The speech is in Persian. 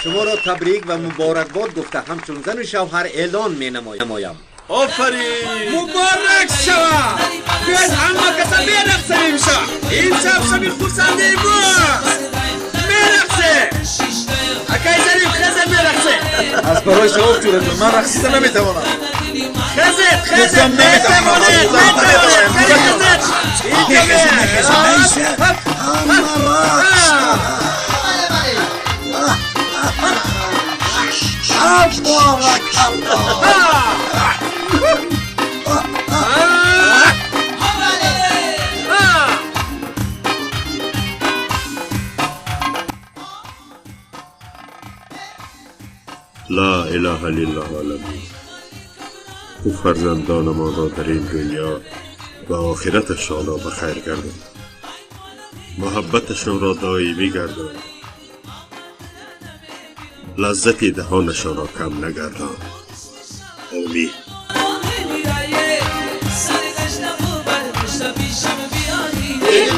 شما را تبریک و مبارکباد گفته همچون زن و شوهر اعلان می نمایم. آفرین. مبارک شود. بیاید همه کسا برقصیم شد. این شب شبی خورسنده باز میرقصه. اکای شریف خزه میرقصه. از برای شما جورتون من رقصیده نمیتوانم. خزه نمیتوانید. لا اله الا العالمین. او فرزندانمان را در این دنیا و آخرتشان را بخیر گردان، محبتشان را دائمی گردان، لذت دهانشان را کم نگردان. آمین. این